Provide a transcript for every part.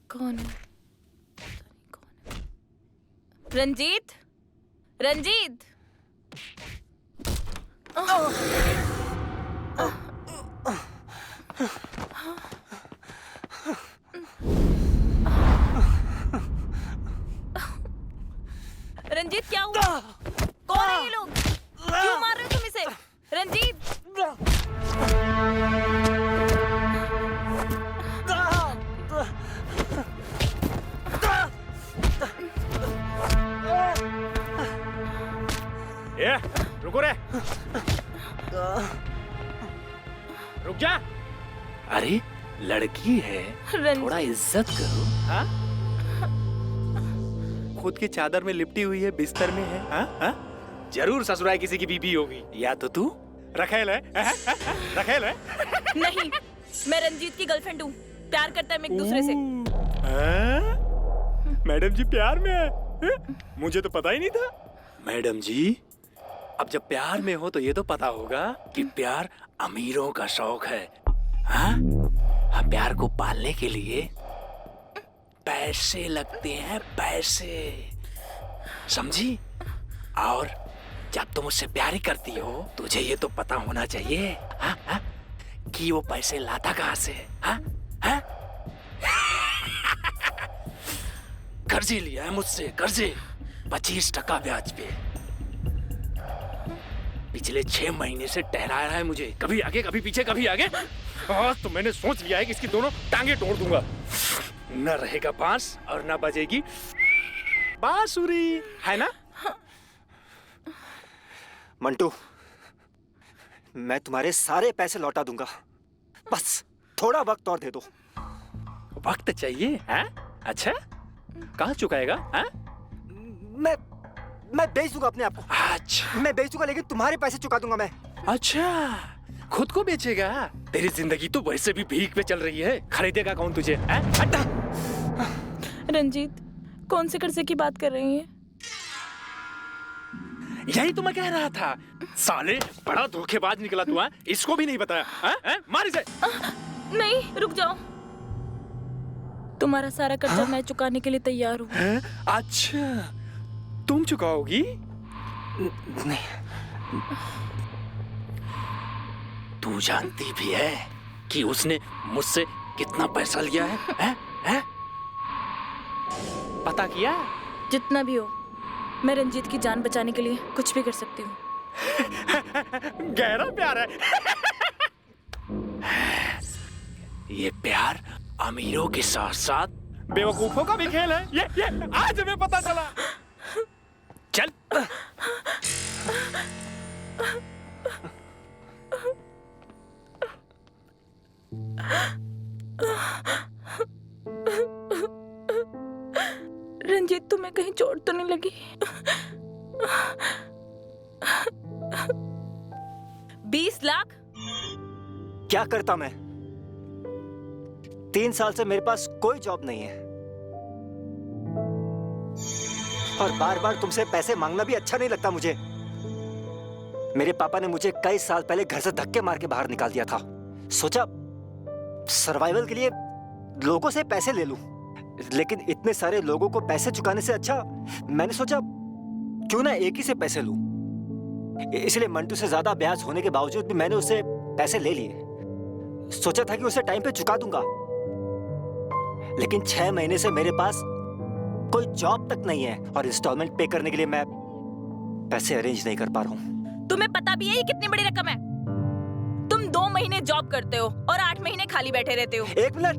कौन है? रंजीत, रंजीत। रंजीत क्या हुआ? कौन है ये लोग? क्यों मार रहे हो तुम इसे? रंजीत! ये रुको रे, रुक जा। अरे लड़की है, थोड़ा इज्जत करो। हाँ? खुद की चादर में लिपटी हुई है, बिस्तर में है। हाँ? हाँ? जरूर ससुराल किसी की बीबी होगी, या तो तू रखेल है। रखेल है? नहीं, मैं रंजीत की गर्लफ्रेंड हूँ। प्यार करते हैं हम एक दूसरे से। मैडम जी प्यार में है? मुझे तो पता ही नहीं था। मैडम जी, अब जब प्यार में हो तो ये तो पता होगा कि प्यार अमीरों का शौक है। हाँ? हाँ, प्यार को पालने के लिए पैसे लगते हैं, पैसे, समझी? और जब तुम उससे प्यार ही करती हो, तुझे ये तो पता होना चाहिए, हाँ? हाँ? कि वो पैसे लाता कहाँ से? हाँ? हाँ? कर्जे लिया है मुझसे, कर्जे 25% ब्याज पे। पिछले 6 महीने से टहरा रहा है मुझे, कभी आगे कभी पीछे, कभी आगे। तो मैंने सोच लिया है कि इसकी दोनों टांगे तोड़ दूंगा। न रहेगा बांस और न बजेगी बांसुरी, है ना? मंटू, मैं तुम्हारे सारे पैसे लौटा दूंगा, बस थोड़ा वक्त और दे दो। वक्त चाहिए? हैं? अच्छा, कहाँ चुकाएगा? हैं? मैं बेच दूंगा अपने आप को। अच्छा, मैं बेच दूंगा, लेकिन तुम्हारे पैसे चुका दूंगा मैं। अच्छा, खुद को बेचेगा? तेरी जिंदगी तो वैसे भी भीख पे चल रही है, खरीदेगा कौन तुझे? हटा। रंजीत, कौन से कर्जे की बात कर रही हैं? यही तो मैं कह रहा था। साले, बड़ा धोखेबाज निकला तू। इसको भी नहीं बताया। मार इसे। नहीं, रुक जाओ। तुम्हारा सारा कर्जा मैं चुकाने के लिए तैयार हूँ। अच्छा, तुम चुकाओगी? नहीं। तू जानती भी है कि उसने मुझसे कितना पैसा लिया है? हैं? पता किया? जितना भी हो, मैं रंजीत की जान बचाने के लिए कुछ भी कर सकती हूँ। गहरा प्यार है। ये प्यार अमीरों के साथ साथ बेवकूफों का भी खेल है। ये आज हमें पता चला। चल। रंजीत, तुम्हें कहीं चोट तो नहीं लगी? 20 लाख? क्या करता मैं? 3 साल से मेरे पास कोई जॉब नहीं है, और बार बार तुमसे पैसे मांगना भी अच्छा नहीं लगता मुझे। मेरे पापा ने मुझे कई साल पहले घर से धक्के मार के बाहर निकाल दिया था। सोचा सर्वाइवल के लिए लोगों से पैसे ले लूं, लेकिन इतने सारे लोगों को पैसे चुकाने से अच्छा मैंने सोचा क्यों ना एक ही से पैसे लूं। इसलिए मंटू से ज्यादा ब्याज होने के बावजूद भी मैंने उससे पैसे ले लिए। सोचा था कि उसे टाइम पे चुका दूंगा, लेकिन 6 महीने से मेरे पास कोई जॉब तक नहीं है, और इंस्टॉलमेंट पे करने के लिए मैं पैसे अरेंज नहीं कर पा रहा हूँ। तुम्हें पता भी है ये कितनी बड़ी रकम है? तुम 2 महीने जॉब करते हो और 8 महीने खाली बैठे रहते हो। 1 मिनट,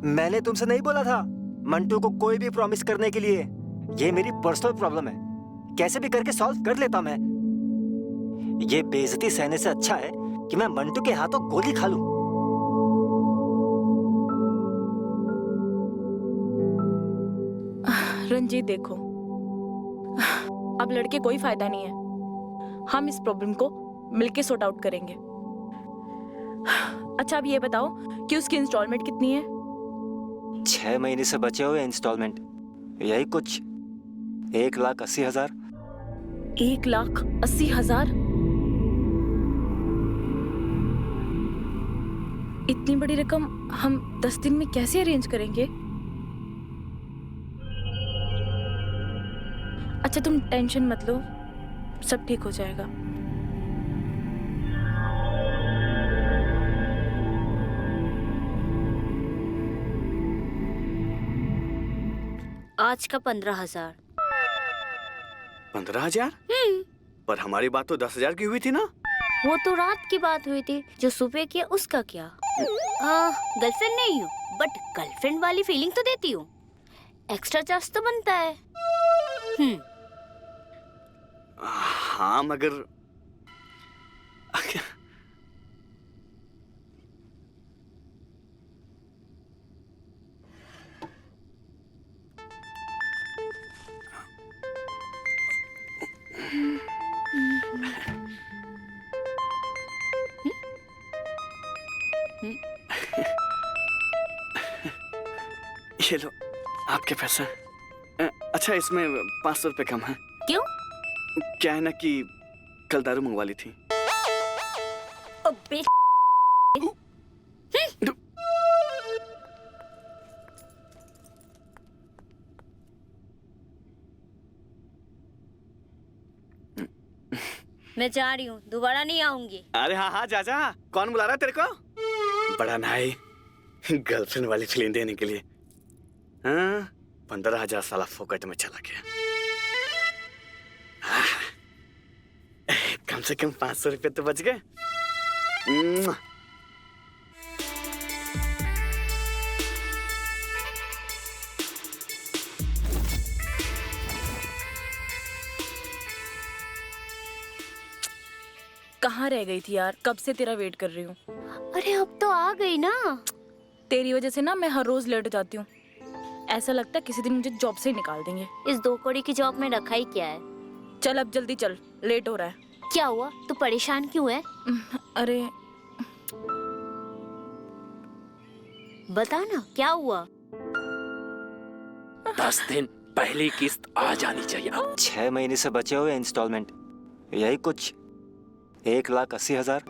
मैंने तुमसे नहीं बोला था मंटू को कोई भी प्रॉमिस करने के लिए। ये मेरी पर्सनल प्रॉब्लम है, कैसे भी करके सॉल्व कर लेता मैं। ये बेइज्जती सहने से अच्छा है कि मैं मंटू के हाथों गोली खा लूं। रंजीत देखो, अब लड़के कोई फायदा नहीं है। हम इस प्रॉब्लम को मिलके सॉर्ट आउट करेंगे। अच्छा, अब ये बताओ कि उसकी इंस्टॉलमेंट कितनी है? 6 महीने से बचे हुए इंस्टॉलमेंट यही कुछ 1,80,000। 1,80,000? इतनी बड़ी रकम हम 10 दिन में कैसे अरेंज करेंगे? अच्छा तुम टेंशन मत लो, सब ठीक हो जाएगा। आज का 15,000। 15,000? पर हमारी बात तो 10,000 की हुई थी ना। वो तो रात की बात हुई थी, जो सुबह किया उसका क्या? गर्लफ्रेंड नहीं हूँ, बट गर्लफ्रेंड वाली फीलिंग तो देती हूँ। एक्स्ट्रा चार्ज तो बनता है। हाँ मगर ये लो आपके पैसे। अच्छा इसमें 500 रुपए कम है। क्यों? क्या है ना कि कल दारू मंगवा ली थी। अबे मैं जा रही हूँ, दोबारा नहीं आऊंगी। अरे हाँ हाँ जा जा। कौन बुला रहा है तेरे को? बड़ा नाई गर्लफ्रेंड वाली फीलिंग देने के लिए। हाँ 15,000 साला फोकट में चला गया। कम से कम 500 रुपए तो बच गए। कहाँ रह गई थी यार, कब से तेरा वेट कर रही हूँ। अरे अब तो आ गई ना। तेरी वजह से ना मैं हर रोज लेट जाती हूँ। ऐसा लगता है किसी दिन मुझे जॉब से ही निकाल देंगे। इस 2 कौड़ी की जॉब में रखा ही क्या है? चल अब जल्दी चल, लेट हो रहा है। क्या हुआ? तू परेशान क्यों है? अरे बता ना क्या हुआ? 10 दिन पहली किस्त आ जानी चाहिए। 6 महीने से बचे हुए इंस्टॉलमेंट, यही कुछ 1,80,000।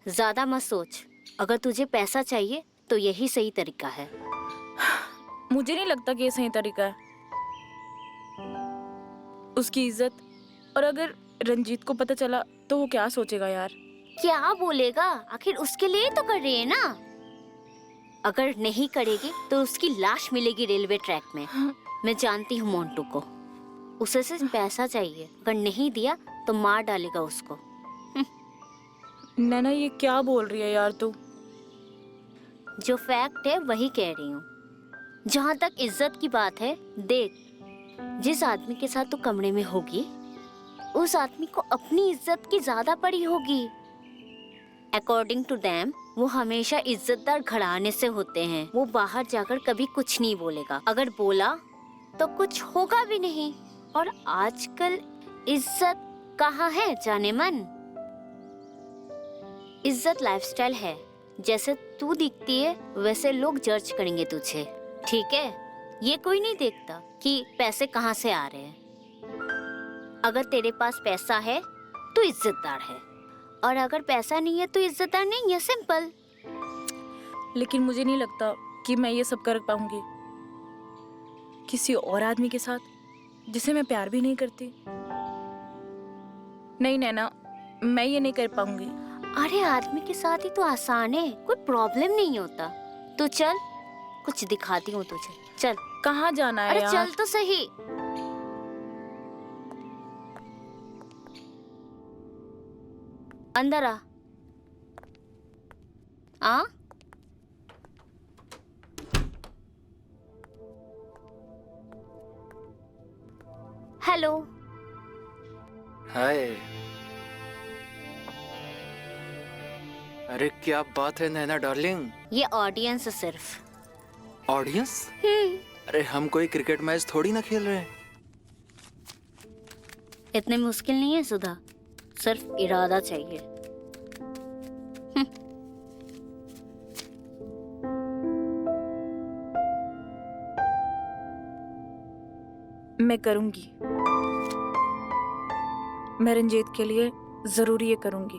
ज्यादा मत सोच, अगर तुझे पैसा चाहिए तो यही सही तरीका है। मुझे नहीं लगता कि ये सही तरीका है। उसकी इज्जत, और अगर रंजीत को पता चला तो वो क्या सोचेगा यार। क्या बोलेगा? आखिर उसके लिए तो कर रही है ना। अगर नहीं करेगी तो उसकी लाश मिलेगी रेलवे ट्रैक में। मैं जानती हूँ मोंटू को, उसे सिर्फ पैसा चाहिए। अगर नहीं दिया तो मार डालेगा उसको। नैना ये क्या बोल रही है यार तू? जो फैक्ट है वही कह रही हूँ। जहाँ तक इज्जत की बात है, देख जिस आदमी के साथ तू कमरे में होगी उस आदमी को अपनी इज्जत की ज्यादा पड़ी होगी। अकॉर्डिंग टू देम वो हमेशा इज्जतदार घराने से होते हैं। वो बाहर जाकर कभी कुछ नहीं बोलेगा, अगर बोला तो कुछ होगा भी नहीं। और आजकल इज्जत कहाँ है जाने मन। इज्जत लाइफस्टाइल है, जैसे तू दिखती है वैसे लोग जज करेंगे तुझे, ठीक है? ये कोई नहीं देखता कि पैसे कहाँ से आ रहे हैं। अगर तेरे पास पैसा है तो इज्जतदार है, और अगर पैसा नहीं है तो इज्जतदार नहीं है, सिंपल। लेकिन मुझे नहीं लगता कि मैं ये सब कर पाऊंगी किसी और आदमी के साथ जिसे मैं प्यार भी नहीं करती। नहीं नैना, मैं ये नहीं कर पाऊंगी। अरे आदमी के साथ ही तो आसान है, कोई प्रॉब्लम नहीं होता। तू चल, कुछ दिखाती हूँ तुझे। चल। कहाँ जाना है अरे यार? चल तो सही। अंदर आ। हेलो। हाय। अरे क्या बात है नैना डार्लिंग। ये ऑडियंस है सिर्फ। ऑडियंस? अरे हम कोई क्रिकेट मैच थोड़ी ना खेल रहे हैं। इतने मुश्किल नहीं है सुधा, सिर्फ इरादा चाहिए। मैं करूंगी। मैं रंजीत के लिए जरूर ये करूंगी।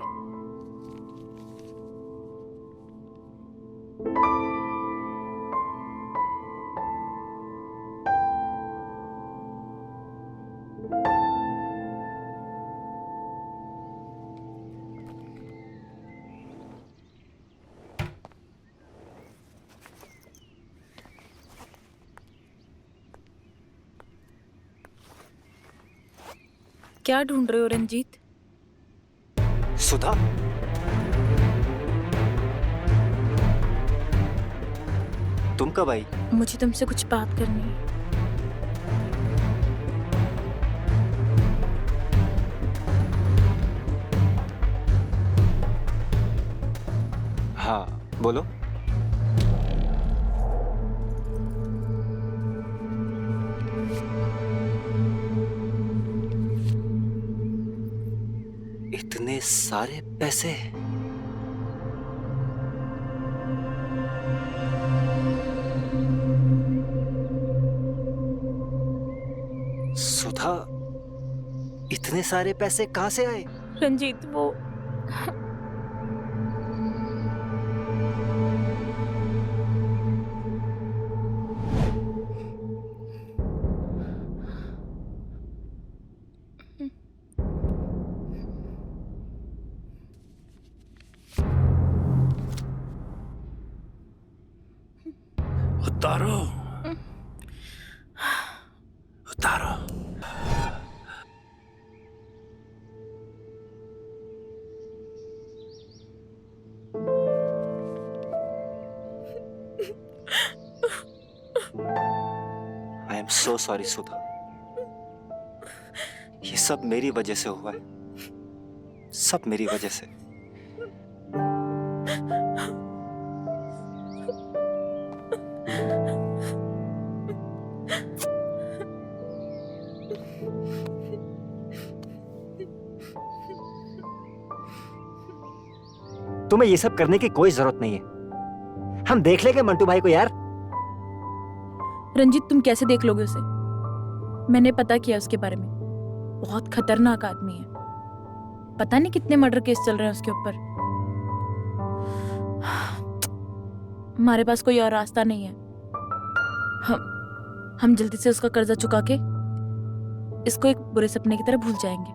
क्या ढूंढ रहे हो रंजीत? सुधा, तुम कब आई? मुझे तुमसे कुछ बात करनी है। हाँ, बोलो। इतने सारे पैसे? सुधा, इतने सारे पैसे कहां से आए? रंजीत, वो उतारो, उतारो। आई एम सो सॉरी सुधा, ये सब मेरी वजह से हुआ है, सब मेरी वजह से। तुम्हें ये सब करने की कोई जरूरत नहीं है। हम देख लेंगे मंटू भाई को यार। रंजीत, तुम कैसे देख लोगे उसे? मैंने पता किया उसके बारे में। बहुत खतरनाक आदमी है। पता नहीं कितने मर्डर केस चल रहे हैं उसके ऊपर। हमारे पास कोई और रास्ता नहीं है। हम जल्दी से उसका कर्जा चुका के इसको एक बुरे सपने की तरह भूल जाएंगे।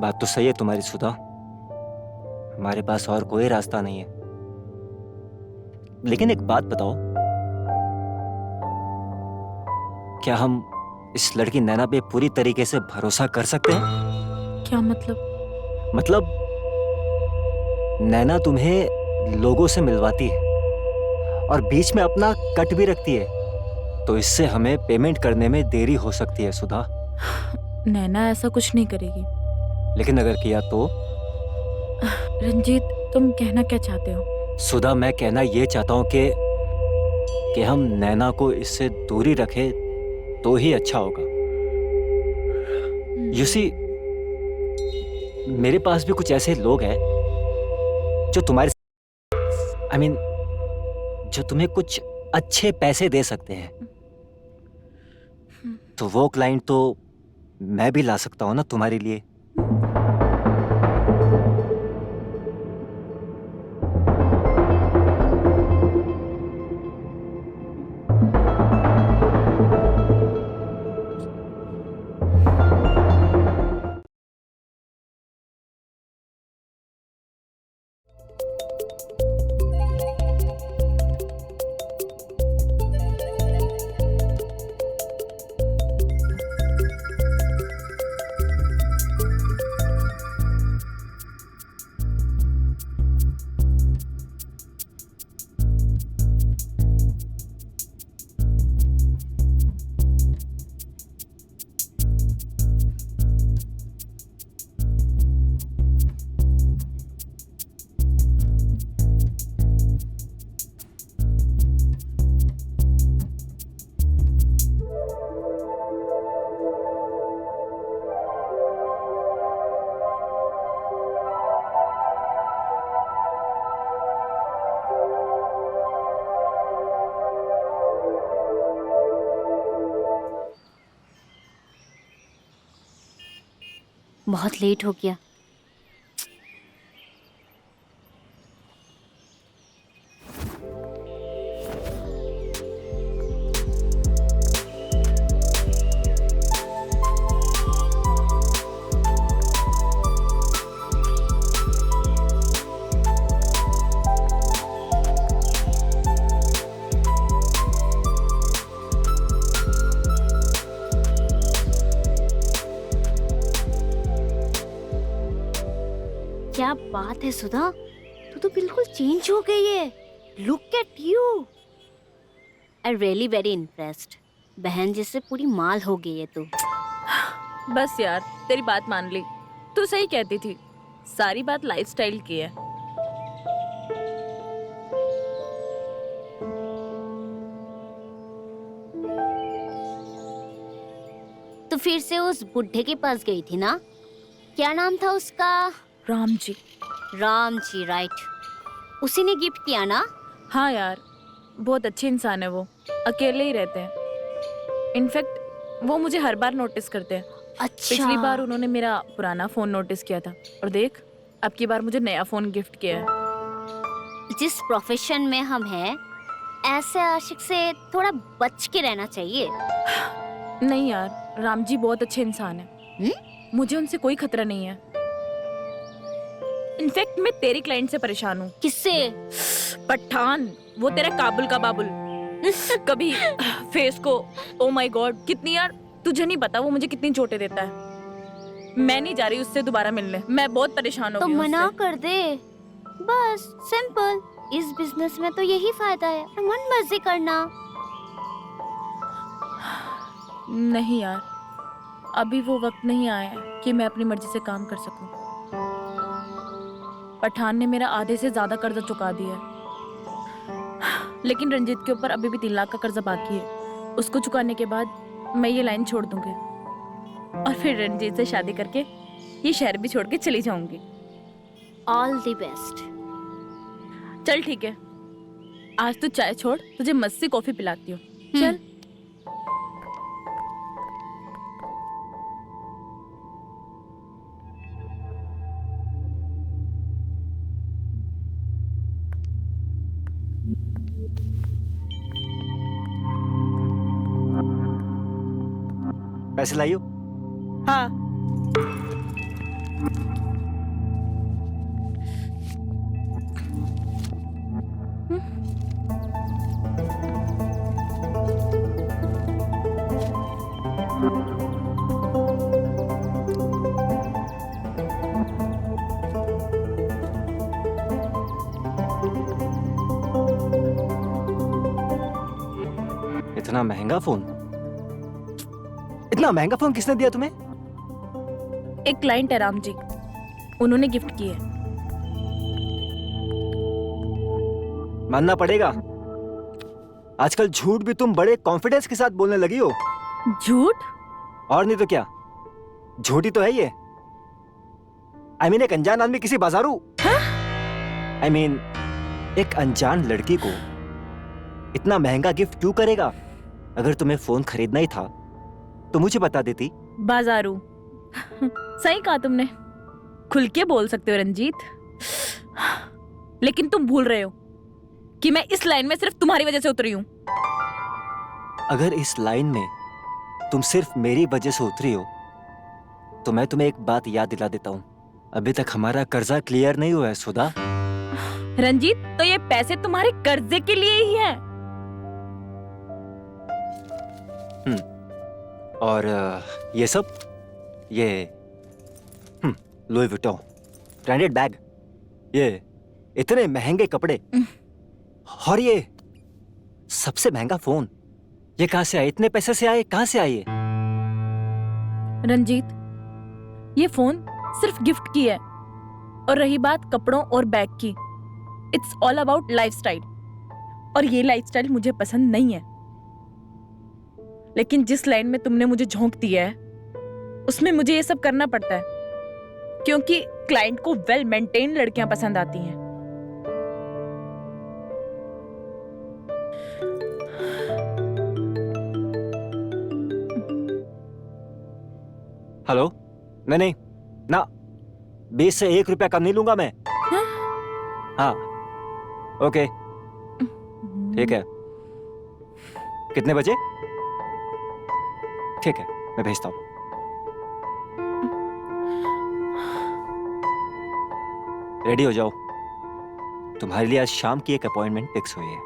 बात तो सही है तुम्हारी सुधा, हमारे पास और कोई रास्ता नहीं है। लेकिन एक बात बताओ, क्या हम इस लड़की नैना पे पूरी तरीके से भरोसा कर सकते हैं? क्या मतलब? मतलब नैना तुम्हें लोगों से मिलवाती है और बीच में अपना कट भी रखती है, तो इससे हमें पेमेंट करने में देरी हो सकती है सुधा। नैना ऐसा कुछ नहीं करेगी। लेकिन अगर किया तो? रंजीत, तुम कहना क्या चाहते हो? सुधा, मैं कहना ये चाहता हूं कि हम नैना को इससे दूरी रखें तो ही अच्छा होगा। You see, मेरे पास भी कुछ ऐसे लोग हैं जो तुम्हारे जो तुम्हें कुछ अच्छे पैसे दे सकते हैं। तो वो क्लाइंट तो मैं भी ला सकता हूं ना तुम्हारे लिए। बहुत लेट हो गया। क्या बात है सुधा, तू तो बिल्कुल चेंज हो गई है। Look at you, I really very impressed. बहन जैसे पूरी माल हो गई है तू। बस यार, तेरी बात मान ली। तू सही कहती थी, सारी बात लाइफस्टाइल की है। तो फिर से उस बुढ़े के पास गई थी ना? क्या नाम था उसका? राम जी। राम जी, राइट। उसी ने गिफ्ट किया ना? हाँ यार, बहुत अच्छे इंसान है वो। अकेले ही रहते हैं। इनफैक्ट वो मुझे हर बार नोटिस करते हैं। अच्छा। पिछली बार उन्होंने मेरा पुराना फोन नोटिस किया था, और देख अब की बार मुझे नया फोन गिफ्ट किया है। जिस प्रोफेशन में हम हैं, ऐसे आशिक से थोड़ा बच के रहना चाहिए। नहीं यार, राम जी बहुत अच्छे इंसान है। मुझे उनसे कोई खतरा नहीं है। इनफैक्ट मैं तेरी क्लाइंट से परेशान हूँ। किससे? पठान, वो तेरा काबुल का बाबुल। कभी फेस को, ओ माय गॉड, कितनी यार तुझे नहीं पता वो मुझे कितनी चोटें देता है। मैं नहीं जा रही उससे दोबारा मिलने। मैं बहुत परेशान हो तो गई हूँ मना उससे। कर दे, बस सिंपल। इस बिजनेस में तो यही फायदा है, मन मर्जी करना। नहीं यार, अभी वो वक्त नहीं आया है कि मैं अपनी मर्जी से काम कर सकूं। पठान ने मेरा आधे से ज्यादा कर्जा चुका दिया है, लेकिन रंजीत के ऊपर अभी भी 3 लाख का कर्जा बाकी है। उसको चुकाने के बाद मैं ये लाइन छोड़ दूंगी और फिर रंजीत से शादी करके ये शहर भी छोड़ के चली जाऊंगी। All the best. चल ठीक है, आज तू चाय छोड़, तुझे मस्त सी कॉफी पिलाती हूँ। चल। पैसे लाइयो। हाँ। इतना महंगा फोन? इतना महंगा फोन किसने दिया तुम्हें? एक क्लाइंट है राम जी, उन्होंने गिफ्ट किया है। मानना पड़ेगा, आजकल झूठ भी तुम बड़े कॉन्फिडेंस के साथ बोलने लगी हो। झूठ? और नहीं तो क्या, झूठी तो है ये। I mean, एक अनजान आदमी किसी बाजारू, I mean, एक अनजान लड़की को इतना महंगा गिफ्ट क्यों करेगा? अगर तुम्हें फोन खरीदना ही था तो मुझे बता देती। बाजारू? सही कहा तुमने, खुल के बोल सकते हो रंजीत। लेकिन तुम भूल रहे हो कि मैं इस लाइन में सिर्फ तुम्हारी वजह से उतरी हूँ। अगर इस लाइन में तुम सिर्फ मेरी वजह से उतरी हो तो मैं तुम्हें एक बात याद दिला देता हूँ, अभी तक हमारा कर्जा क्लियर नहीं हुआ है सुधा। रंजीत, तो ये पैसे तुम्हारे कर्जे के लिए ही है। और ये सब, ये लुई विटॉन ब्रांडेड बैग, ये इतने महंगे कपड़े, और ये सबसे महंगा फोन, ये कहां से आए? इतने पैसे से आए? कहां से आए ये? रंजीत, ये फोन सिर्फ गिफ्ट की है, और रही बात कपड़ों और बैग की, इट्स ऑल अबाउट लाइफस्टाइल। और ये लाइफस्टाइल मुझे पसंद नहीं है। लेकिन जिस लाइन में तुमने मुझे झोंक दिया है, उसमें मुझे ये सब करना पड़ता है, क्योंकि क्लाइंट को वेल मेंटेन लड़कियां पसंद आती हैं। हेलो? नहीं नहीं, ना 20 से 1 रुपया कम नहीं लूंगा मैं। हाँ ओके ठीक है। कितने बजे? ठीक है मैं भेजता हूँ। रेडी हो जाओ, तुम्हारे लिए आज शाम की एक अपॉइंटमेंट फिक्स हुई है।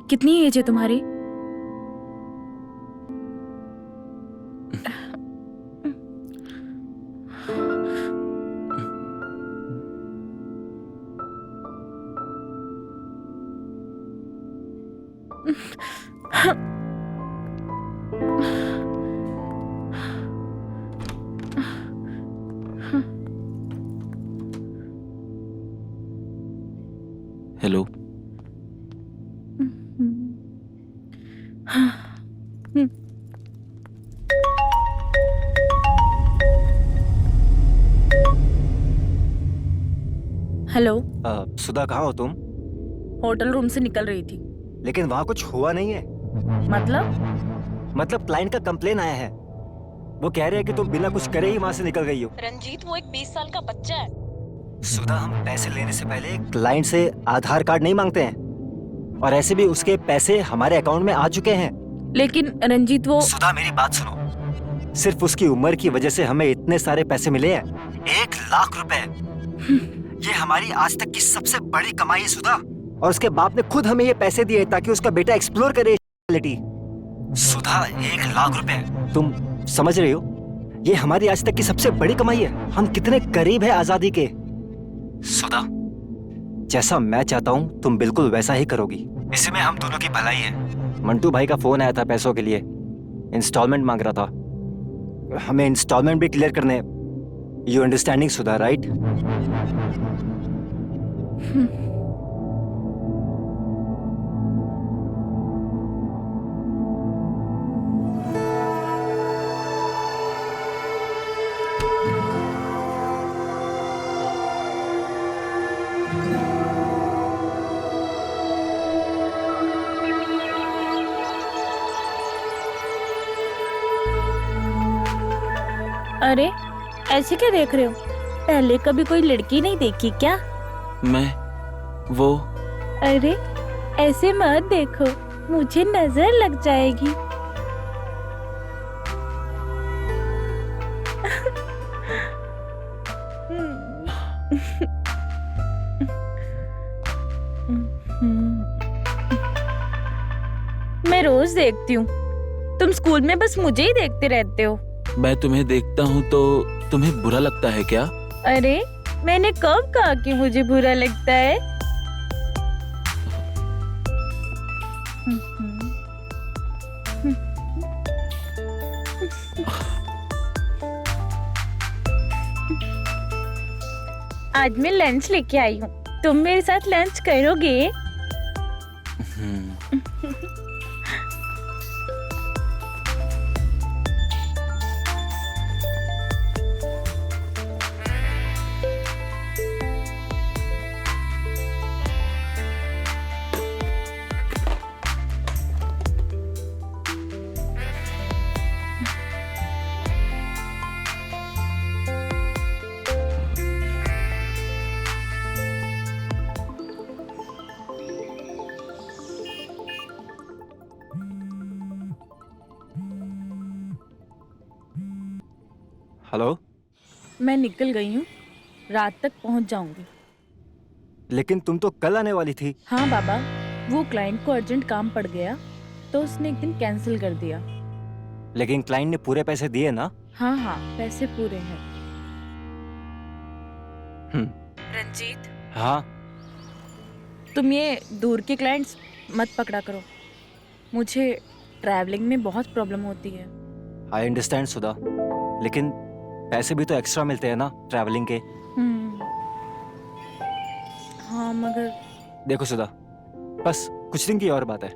कितनी एज है तुम्हारी? हेलो। हेलो। सुधा कहाँ हो तुम? होटल रूम से निकल रही थी। लेकिन वहाँ कुछ हुआ नहीं है। मतलब क्लाइंट का कंप्लेन आया है। वो कह रहे हैं कि तुम बिना कुछ करे ही वहाँ से निकल गई हो। रंजीत वो एक 20 साल का बच्चा है। सुधा हम पैसे लेने से पहले क्लाइंट से आधार कार्ड नहीं मांगते हैं, और ऐसे भी उसके पैसे हमारे अकाउंट में आ चुके हैं। लेकिन रंजीत वो सुधा मेरी बात सुनो, सिर्फ उसकी उम्र की वजह से हमें इतने सारे पैसे मिले हैं, 1 लाख रुपए। ये हमारी आज तक की सबसे बड़ी कमाई है सुधा। और उसके बाप ने खुद हमें ये पैसे दिए ताकि उसका बेटा एक्सप्लोर करे रियलिटी। सुधा 1 लाख रुपए, तुम समझ रही हो? ये हमारी आज तक की सबसे बड़ी कमाई है। हम कितने करीब है आजादी के। सुधा, जैसा मैं चाहता हूँ तुम बिल्कुल वैसा ही करोगी। इसमें हम दोनों की भलाई है। मंटू भाई का फोन आया था पैसों के लिए, इंस्टॉलमेंट मांग रहा था। हमें इंस्टॉलमेंट भी क्लियर करने। You understanding Sudha, right? अरे ऐसे क्या देख रहे हो? पहले कभी कोई लड़की नहीं देखी क्या? मैं वो अरे ऐसे मत देखो, मुझे नजर लग जाएगी। मैं रोज देखती हूँ, तुम स्कूल में बस मुझे ही देखते रहते हो। मैं तुम्हें देखता हूँ तो तुम्हें बुरा लगता है क्या? अरे मैंने कब कहा कि मुझे बुरा लगता है? आज मैं लंच लेके आई हूँ, तुम मेरे साथ लंच करोगे? हेलो। मैं निकल गई हूँ, रात तक पहुँच जाऊंगी। लेकिन तुम तो कल आने वाली थी। हाँ बाबा, वो क्लाइंट को अर्जेंट काम पड़ गया तो उसने एक दिन कैंसिल कर दिया। लेकिन क्लाइंट ने पूरे पैसे दिए ना? हाँ हाँ, पैसे पूरे हैं। हम्म। रंजीत, हाँ। तुम ये दूर के क्लाइंट्स मत पकड़ा करो। मुझे ट्रैवलिंग में बहुत प्रॉब्लम होती है। आई अंडरस्टैंड सुधा, लेकिन पैसे भी तो एक्स्ट्रा मिलते हैं ना ट्रैवलिंग के। हाँ मगर देखो सुधा, बस कुछ दिन की और बात है,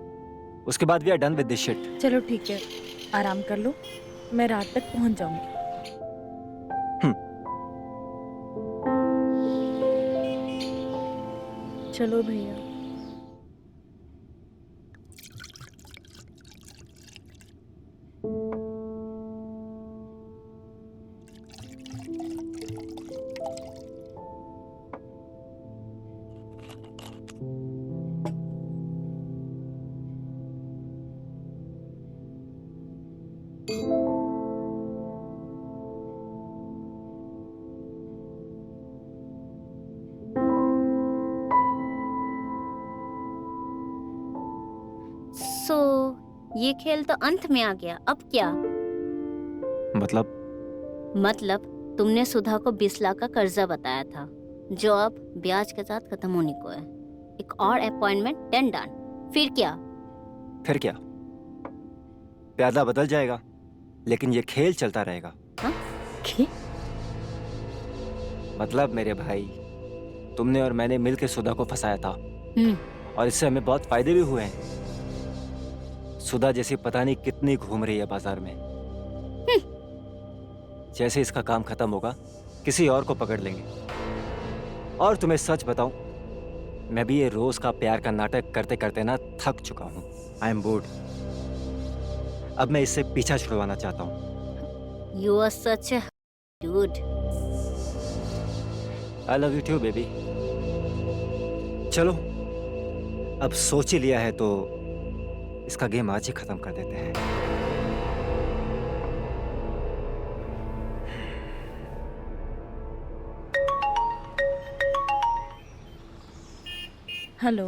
उसके बाद we are done with this shit. चलो ठीक है, आराम कर लो, मैं रात तक पहुंच जाऊंगी। चलो भैया। सो ये खेल तो अंत में आ गया, अब क्या? मतलब तुमने सुधा को 20 लाख का कर्जा बताया था, जो अब ब्याज के साथ खत्म होने को है। एक और अपॉइंटमेंट डन। फिर क्या? फिर क्या, प्यादा बदल जाएगा, लेकिन ये खेल चलता रहेगा। हाँ? खेल? मतलब मेरे भाई, तुमने और मैंने मिलकर सुधा को फंसाया था, और इससे हमें बहुत फायदे भी हुए हैं। सुधा जैसी पता नहीं कितनी घूम रही है बाजार में। जैसे इसका काम खत्म होगा, किसी और को पकड़ लेंगे। और तुम्हें सच बताऊं, मैं भी ये रोज का प्यार का नाटक करते करते ना थक चुका हूं। I am board. अब मैं इससे पीछा छुड़वाना चाहता हूं। You are such a dude. I love you too baby. चलो, अब सोच ही लिया है तो इसका गेम आज ही खत्म कर देते हैं। हेलो।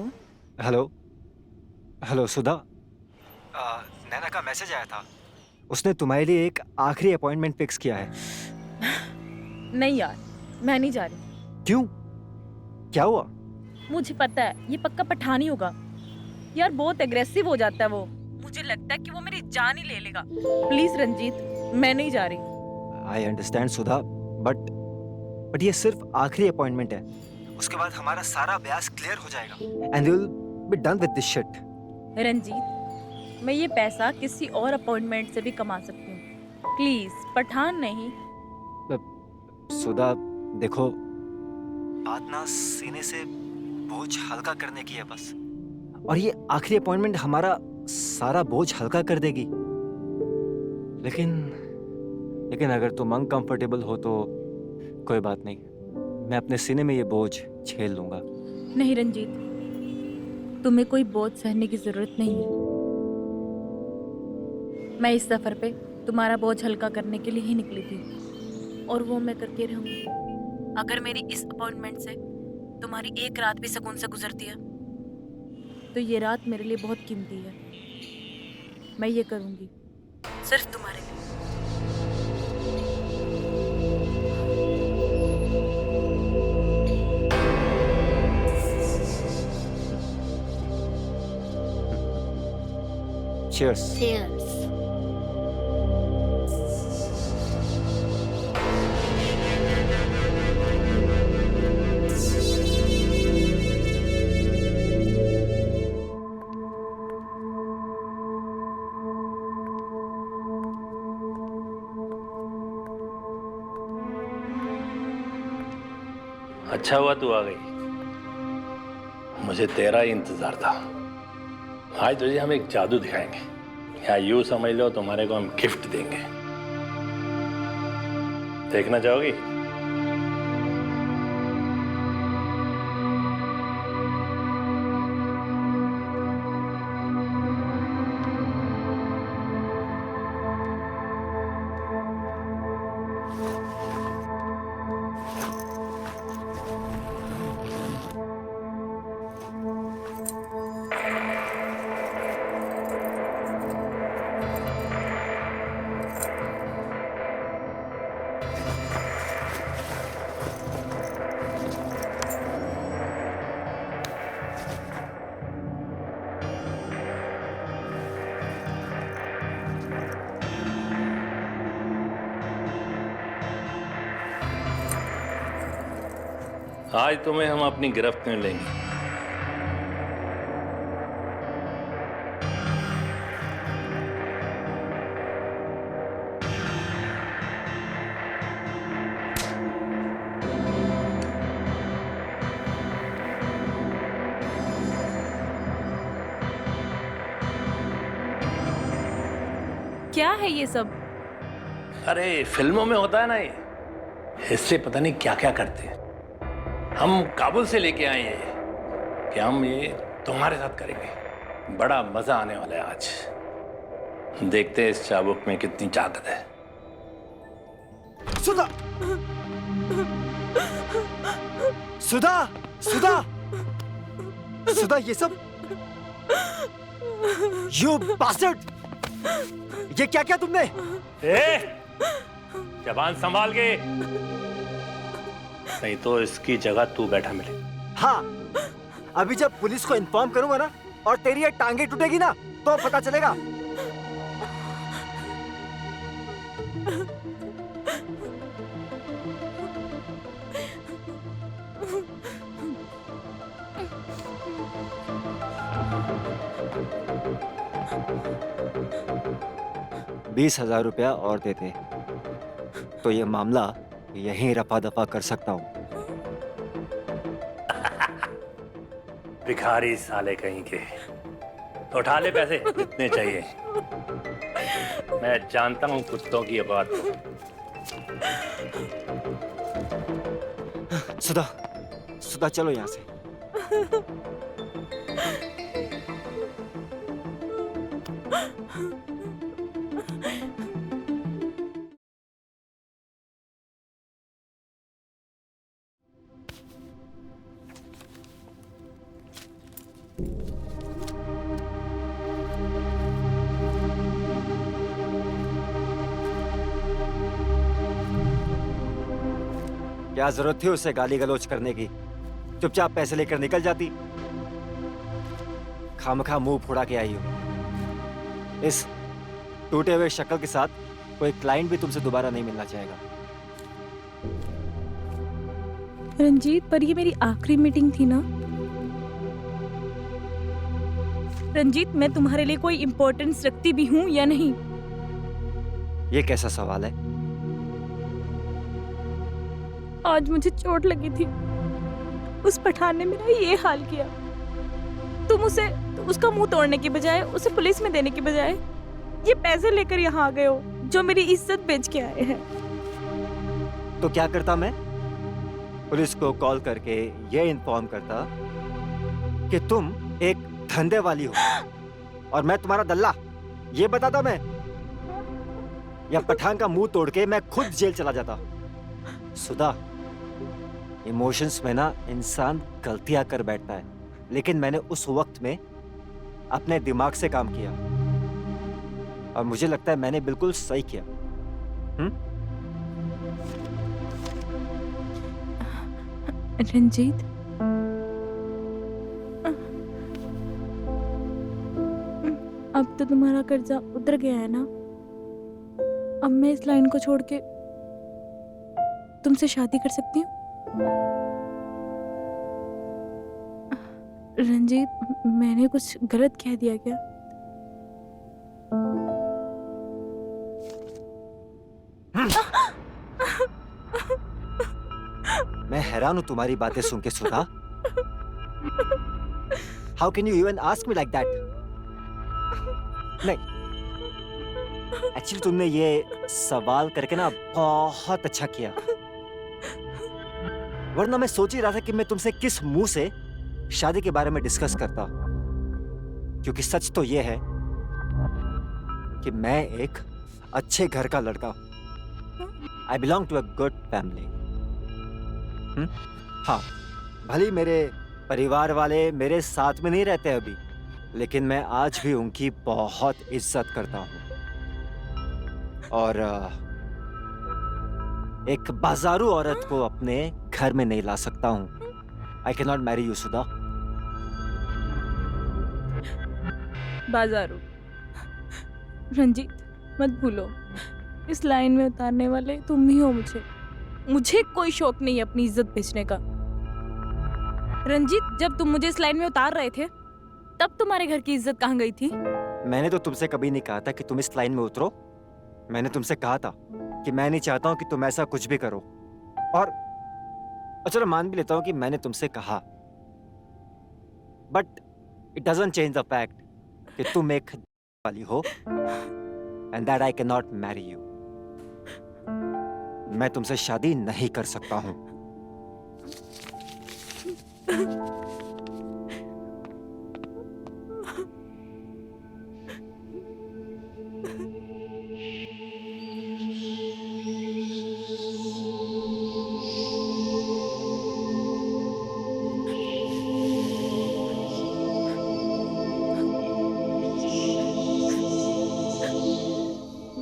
हेलो सुधा, नैना का मैसेज आया था, उसने तुम्हारे लिए एक आखिरी अपॉइंटमेंट फिक्स किया है। नहीं यार, मैं नहीं जा रही। क्यों, क्या हुआ? मुझे पता है ये पक्का पठान ही होगा। यार बहुत एग्रेसिव हो जाता है वो, मुझे लगता है कि वो मेरी जान ही ले लेगा। प्लीज रंजीत, मैं नहीं जा रही। आई अंडरस्टैंड सुधा, बट ये सिर्फ आखिरी अपॉइंटमेंट है। उसके बाद हमारा सारा अभ्यास क्लियर हो जाएगा and will be done with this shit. Ranjit, मैं ये पैसा किसी और अपॉइंटमेंट से भी कमा सकती हूँ। प्लीज, पठान नहीं। सुधा देखो, बात ना सीने से बोझ हल्का करने की है बस, और ये आखिरी अपॉइंटमेंट हमारा सारा बोझ हल्का कर देगी। लेकिन अगर तुम अनकंफर्टेबल हो तो कोई बात नहीं, मैं अपने सीने में ये बोझ झेल लूंगा। नहीं रंजीत, तुम्हें कोई बोझ सहने की जरूरत नहीं है। मैं इस सफर पे तुम्हारा बोझ हल्का करने के लिए ही निकली थी, और वो मैं करके रहूंगी। अगर मेरी इस अपॉइंटमेंट से तुम्हारी एक रात भी सुकून से गुजरती है, तो ये रात मेरे लिए बहुत कीमती है। मैं ये करूंगी सिर्फ तुम्हारे लिए। Cheers. Cheers. अच्छा हुआ तू आ गई, मुझे तेरा ही इंतजार था। आज तुझे हम एक जादू दिखाएंगे, या यूं समझ लो तुम्हारे को हम गिफ्ट देंगे। देखना चाहोगी? आज तुम्हें हम अपनी गिरफ्त में लेंगे। क्या है ये सब? अरे फिल्मों में होता है ना ये, इससे पता नहीं क्या क्या करते हैं। हम काबुल से लेके आए हैं कि हम ये तुम्हारे साथ करेंगे। बड़ा मजा आने वाला है आज। देखते हैं इस चाबुक में कितनी ताकत है। सुधा, सुधा, सुधा, सुधा, ये सब यू बास्टर्ड! ये क्या क्या तुमने? जबान संभाल के, नहीं तो इसकी जगह तू बैठा मिले। हाँ, अभी जब पुलिस को इन्फॉर्म करूंगा ना और तेरी ये टांगे टूटेगी ना तो पता चलेगा। ₹20,000 और देते तो ये मामला यहीं रफा दफा कर सकता हूँ। भिखारी साले कहीं के, तो उठा ले पैसे जितने चाहिए। मैं जानता हूँ कुत्तों की ये बात। सुधा, सुधा, चलो यहाँ से। क्या जरूरत थी उसे गाली गलौज करने की? चुपचाप पैसे लेकर निकल जाती। खामखा मुंह फोड़ा के आई हो। इस टूटे हुए शक्ल के साथ कोई क्लाइंट भी तुमसे दोबारा नहीं मिलना चाहेगा। रंजीत, पर ये मेरी आखिरी मीटिंग थी ना? रंजीत, मैं तुम्हारे लिए कोई इम्पोर्टेंस रखती भी हूँ या नहीं? ये कैसा सवाल है? आज मुझे चोट लगी थी, उस पठान ने मेरा ये हाल किया। तुम उसका मुंह तोड़ने के बजाय, उसे पुलिस में देने के बजाय ये पैसे लेकर यहाँ आ गए हो जो मेरी इज्जत बेच के आए हैं। तो क्या करता मैं? पुलिस को कॉल करके ये इन्फॉर्म करता कि तुम एक धंधे वाली हो और मैं तुम्हारा दल्ला, ये बताता मैं। या पठान का मुंह तोड़ के मैं खुद जेल चला जाता। सुधा, इमोशंस में ना इंसान गलतियां कर बैठता है, लेकिन मैंने उस वक्त में अपने दिमाग से काम किया और मुझे लगता है मैंने बिल्कुल सही किया। रंजीत, अब तो तुम्हारा कर्जा उतर गया है ना? अब मैं इस लाइन को छोड़ के तुमसे शादी कर सकती हूँ? रंजीत, मैंने कुछ गलत कह दिया क्या? मैं हैरान हूं तुम्हारी बातें सुन के Sudha. How can you even ask me like that? नहीं, एक्चुअली तुमने ये सवाल करके ना बहुत अच्छा किया, वरना मैं सोच ही रहा था कि मैं तुमसे किस मुंह से शादी के बारे में डिस्कस करता, क्योंकि सच तो ये है कि मैं एक अच्छे घर का लड़का। I belong to a good family. हाँ, भले मेरे परिवार वाले मेरे साथ में नहीं रहते अभी, लेकिन मैं आज भी उनकी बहुत इज्जत करता हूँ। और एक बाजारू औरत को अपने घर में नहीं ला सकता हूँ। I can not marry you Sudha. बाजारू? रंजीत, मत भूलो, इस लाइन में उतारने वाले तुम ही हो। मुझे कोई शौक नहीं है अपनी इज्जत बेचने का। रंजीत, जब तुम मुझे इस लाइन में उतार रहे थे तब तुम्हारे घर की इज्जत कहाँ गई थी? मैंने तो तुमसे कभी नहीं कहा था कि तुम इस लाइन में उतरो। मैंने तुमसे कहा था कि मैं नहीं चाहता हूं कि तुम ऐसा कुछ भी करो। और चलो मान भी लेता हूं कि मैंने तुमसे कहा, but it doesn't change the fact कि तुम एक वाली हो and that I can not marry you. मैं तुमसे शादी नहीं कर सकता हूं।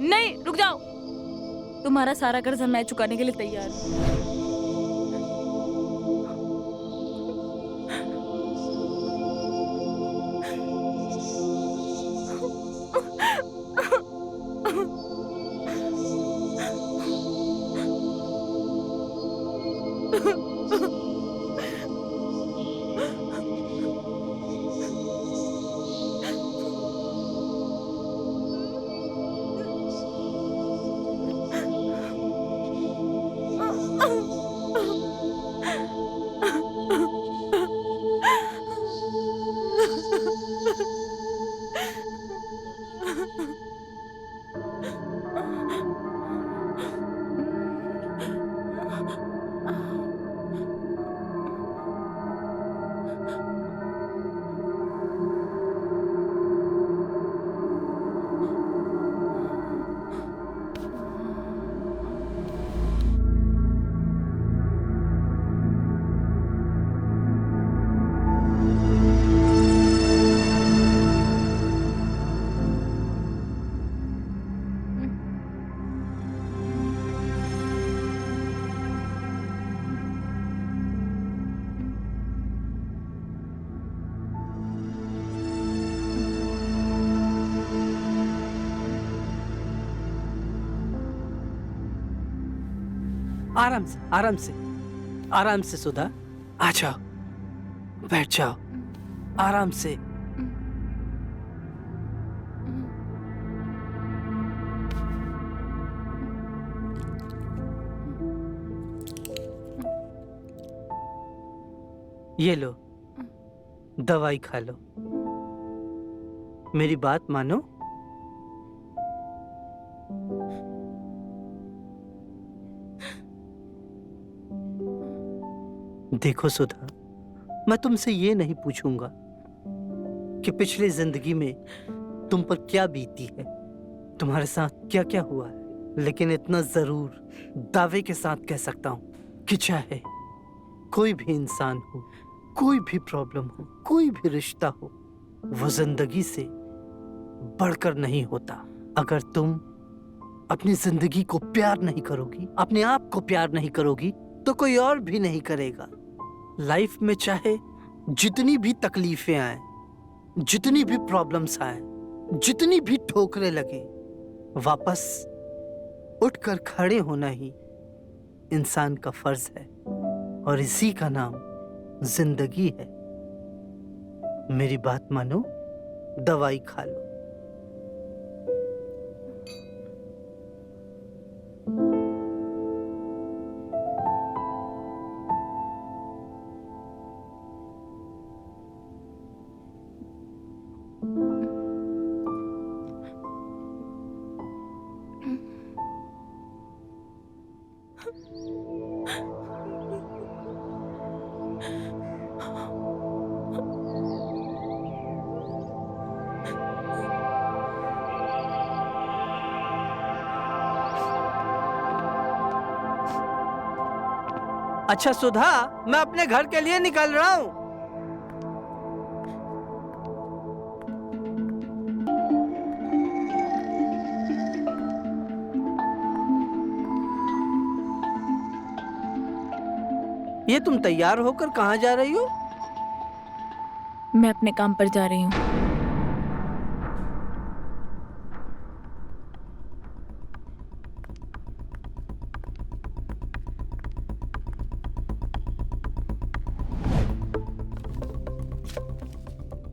नहीं, रुक जाओ। तुम्हारा सारा कर्जा मैं चुकाने के लिए तैयार हूँ। आराम से सुधा, आ जाओ, बैठ जाओ, आराम से। ये लो, दवाई खा लो। मेरी बात मानो। देखो सुधा, मैं तुमसे ये नहीं पूछूंगा कि पिछली जिंदगी में तुम पर क्या बीती है, तुम्हारे साथ क्या क्या हुआ है, लेकिन इतना जरूर दावे के साथ कह सकता हूं कि चाहे कोई भी इंसान हो, कोई भी प्रॉब्लम हो, कोई भी रिश्ता हो, वो जिंदगी से बढ़कर नहीं होता। अगर तुम अपनी जिंदगी को प्यार नहीं करोगी, अपने आप को प्यार नहीं करोगी, तो कोई और भी नहीं करेगा। लाइफ में चाहे जितनी भी तकलीफें आए, जितनी भी प्रॉब्लम्स आए, जितनी भी ठोकरें लगे, वापस उठकर खड़े होना ही इंसान का फर्ज है, और इसी का नाम जिंदगी है। मेरी बात मानो, दवाई खा लो। अच्छा सुधा, मैं अपने घर के लिए निकल रहा हूं। ये तुम तैयार होकर कहाँ जा रही हो? मैं अपने काम पर जा रही हूँ।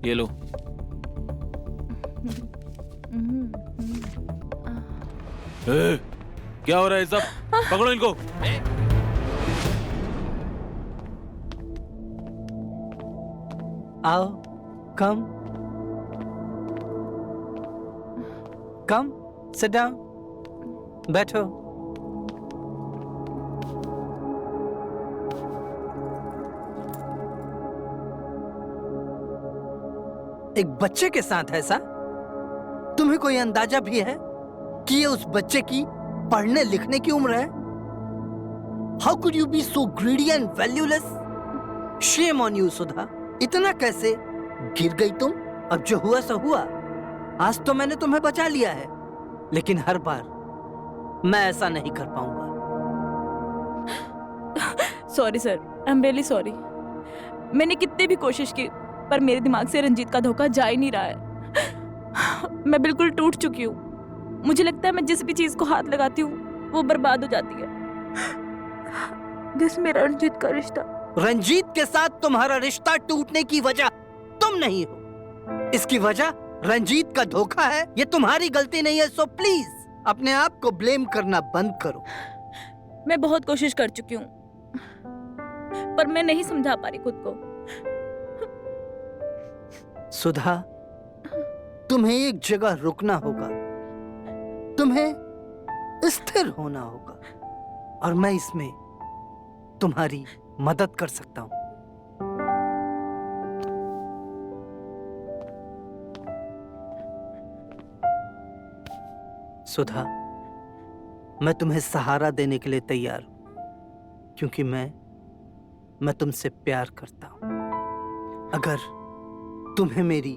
ये लो। ए, क्या हो रहा है सब? पकड़ो इनको। आओ, कम कम, सिट डाउन, बैठो। एक बच्चे के साथ ऐसा? तुम्हें कोई अंदाजा भी है कि ये उस बच्चे की पढ़ने लिखने की उम्र है? How could you be so greedy and valueless? Shame on you Sudha. इतना कैसे गिर गई तुम? अब जो हुआ सो हुआ। आज तो मैंने तुम्हें बचा लिया है, लेकिन हर बार मैं ऐसा नहीं कर पाऊंगा। Sorry sir, I am really sorry. मैंने कितनी भी कोशिश की, पर मेरे दिमाग से रंजीत का धोखा जा ही नहीं रहा है। मैं बिल्कुल टूट चुकी हूँ। मुझे लगता है मैं जिस भी चीज को हाथ लगाती हूँ वो बर्बाद हो जाती है। जिस मेरा रंजीत का रिश्ता। रंजीत के साथ तुम्हारा रिश्ता टूटने की वजह तुम नहीं हो। इसकी वजह रंजीत का धोखा है। ये तुम्हारी गलती नहीं है, सो प्लीज अपने आप को ब्लेम करना बंद करो। मैं बहुत कोशिश कर चुकी हूँ, पर मैं नहीं समझा पा रही खुद को। सुधा, तुम्हें एक जगह रुकना होगा, तुम्हें स्थिर होना होगा, और मैं इसमें तुम्हारी मदद कर सकता हूं। सुधा, मैं तुम्हें सहारा देने के लिए तैयार हूं, क्योंकि मैं तुमसे प्यार करता हूं। अगर तुम्हें मेरी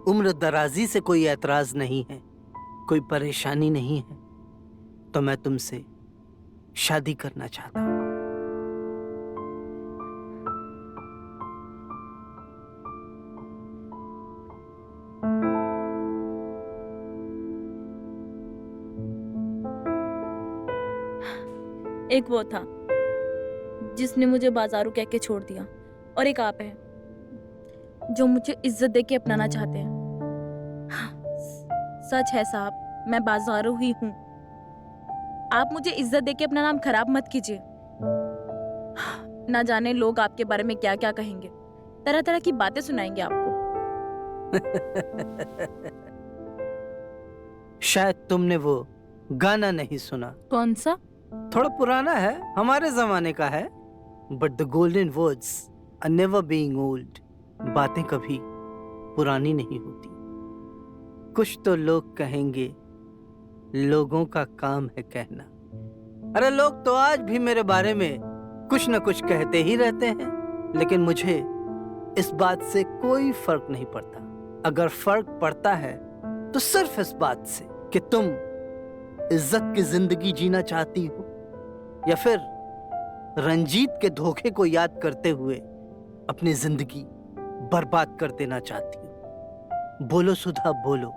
उम्र दराजी से कोई ऐतराज नहीं है, कोई परेशानी नहीं है, तो मैं तुमसे शादी करना चाहता हूं। एक वो था जिसने मुझे बाजारू कह के छोड़ दिया, और एक आप है जो मुझे इज्जत दे के अपनाना चाहते हैं। सच है साहब, मैं बाजारू ही हूँ। आप मुझे इज्जत दे के अपना नाम खराब मत कीजिए। ना जाने लोग आपके बारे में क्या क्या कहेंगे, तरह तरह की बातें सुनाएंगे आपको। शायद तुमने वो गाना नहीं सुना। कौन सा? थोड़ा पुराना है, हमारे जमाने का है। But the golden words are never being old. बातें कभी पुरानी नहीं होती। कुछ तो लोग कहेंगे, लोगों का काम है कहना। अरे लोग तो आज भी मेरे बारे में कुछ न कुछ कहते ही रहते हैं, लेकिन मुझे इस बात से कोई फर्क नहीं पड़ता। अगर फर्क पड़ता है तो सिर्फ इस बात से कि तुम इज्जत की जिंदगी जीना चाहती हो, या फिर रंजीत के धोखे को याद करते हुए अपनी जिंदगी बर्बाद कर देना चाहती हो। बोलो सुधा, बोलो।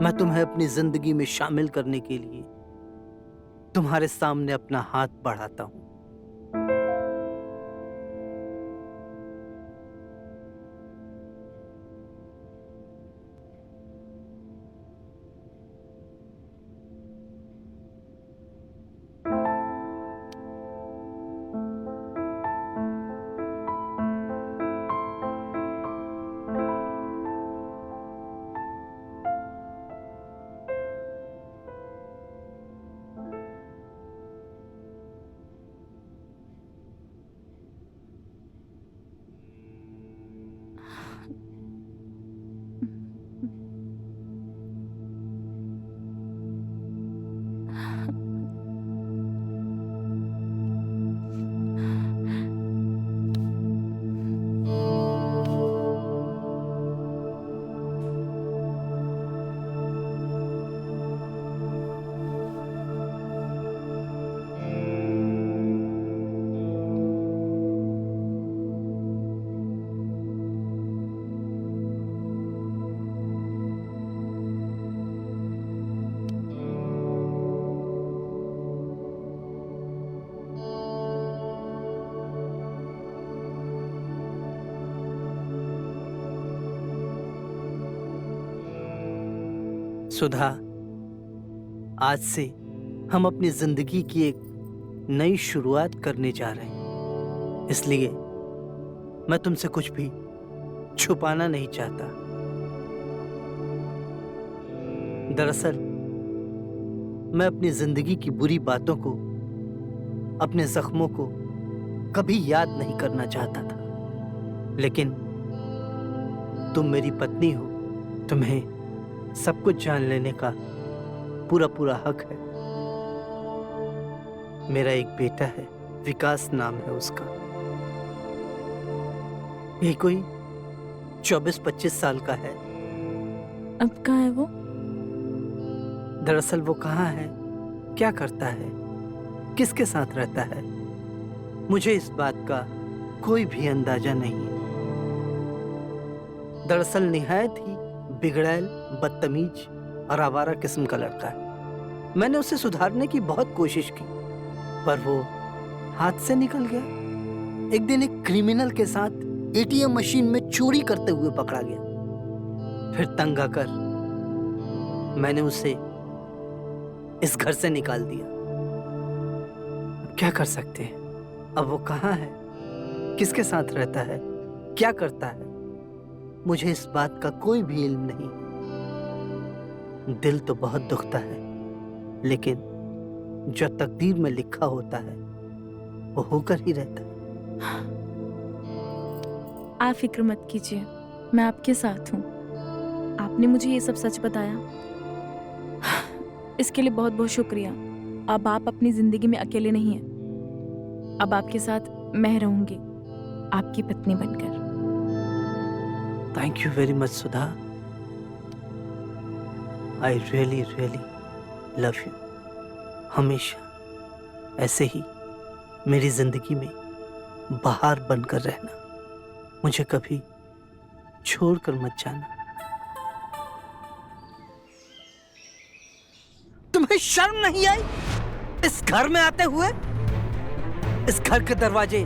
मैं तुम्हें अपनी जिंदगी में शामिल करने के लिए तुम्हारे सामने अपना हाथ बढ़ाता हूं। सुधा, आज से हम अपनी जिंदगी की एक नई शुरुआत करने जा रहे हैं, इसलिए मैं तुमसे कुछ भी छुपाना नहीं चाहता। दरअसल मैं अपनी जिंदगी की बुरी बातों को, अपने जख्मों को कभी याद नहीं करना चाहता था, लेकिन तुम मेरी पत्नी हो, तुम्हें सब कुछ जान लेने का पूरा पूरा हक है। मेरा एक बेटा है, विकास नाम है उसका। ये कोई 24-25 साल का है। अब कहाँ है वो? दरअसल वो कहाँ है, क्या करता है, किसके साथ रहता है, मुझे इस बात का कोई भी अंदाजा नहीं है। दरअसल निहायत ही बिगड़ैल, बदतमीज और आवारा किस्म का लड़का है। मैंने उसे सुधारने की बहुत कोशिश की, पर वो हाथ से निकल गया। एक दिन एक क्रिमिनल के साथ एटीएम मशीन में चोरी करते हुए पकड़ा गया। फिर तंग आकर मैंने उसे इस घर से निकाल दिया। अब क्या कर सकते हैं? अब वो कहाँ है, किसके साथ रहता है, क्या करता है, मुझे इस बात का कोई भी इल्म नहीं। दिल तो बहुत दुखता है, लेकिन जो तकदीर में लिखा होता है वो होकर ही रहता है। आप फिक्र मत कीजिए, मैं आपके साथ हूँ। आपने मुझे ये सब सच बताया, इसके लिए बहुत बहुत शुक्रिया। अब आप अपनी जिंदगी में अकेले नहीं हैं। अब आपके साथ मैं रहूंगी, आपकी पत्नी बनकर। Thank you very much Sudha. I really really love you. हमेशा ऐसे ही मेरी जिंदगी में बहार बनकर रहना, मुझे कभी छोड़कर मत जाना। तुम्हें शर्म नहीं आई इस घर में आते हुए? इस घर के दरवाजे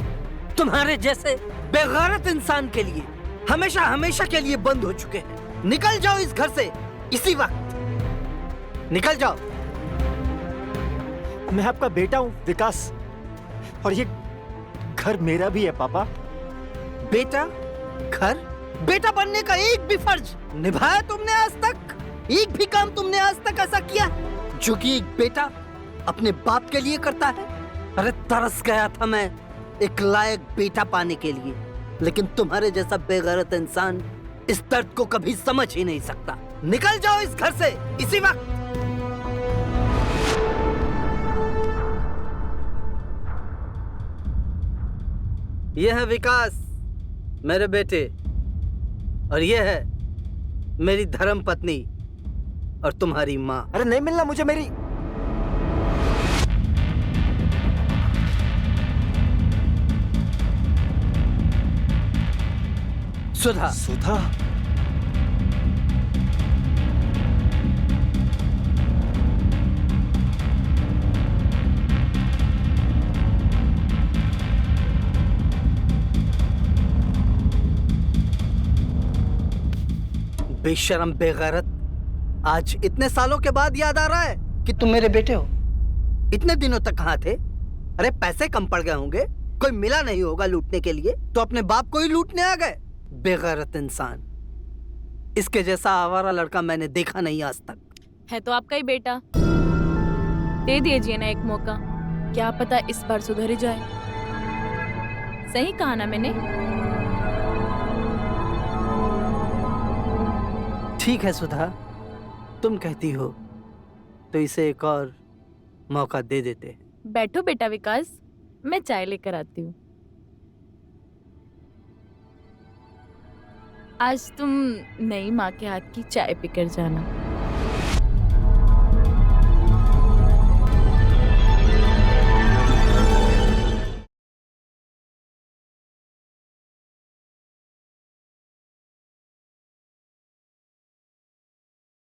तुम्हारे जैसे बेगैरत इंसान के लिए हमेशा हमेशा के लिए बंद हो चुके हैं। निकल जाओ इस घर से इसी वक्त, निकल जाओ। मैं आपका बेटा हूं विकास, और ये घर मेरा भी है पापा। बेटा, घर, बेटा बनने का एक भी फर्ज निभाया तुमने आज तक? एक भी काम तुमने आज तक ऐसा किया जो कि एक बेटा अपने बाप के लिए करता है? अरे तरस गया था मैं एक लायक बेटा पाने के लिए, लेकिन तुम्हारे जैसा बेगैरत इंसान इस दर्द को कभी समझ ही नहीं सकता। निकल जाओ इस घर से इसी वक्त। यह है विकास, मेरे बेटे, और यह है मेरी धर्म पत्नी और तुम्हारी माँ। अरे नहीं मिलना मुझे मेरी। सुधा। सुधा? बेशरम, बेगैरत, आज इतने सालों के बाद याद आ रहा है कि तुम मेरे बेटे हो? इतने दिनों तक कहाँ थे? अरे पैसे कम पड़ गए होंगे, कोई मिला नहीं होगा लूटने के लिए, तो अपने बाप को ही लूटने आ गए। बेगैरत इंसान, इसके जैसा आवारा लड़का मैंने देखा नहीं आज तक। है तो आपका ही बेटा, दे दीजिए ना एक मौका, क्या पता इस बार सुधर जाए। सही कहा ना मैंने? ठीक है सुधा, तुम कहती हो तो इसे एक और मौका दे देते हैं। बैठो बेटा विकास, मैं चाय लेकर आती हूँ। आज तुम नई माँ के हाथ की चाय पीकर जाना।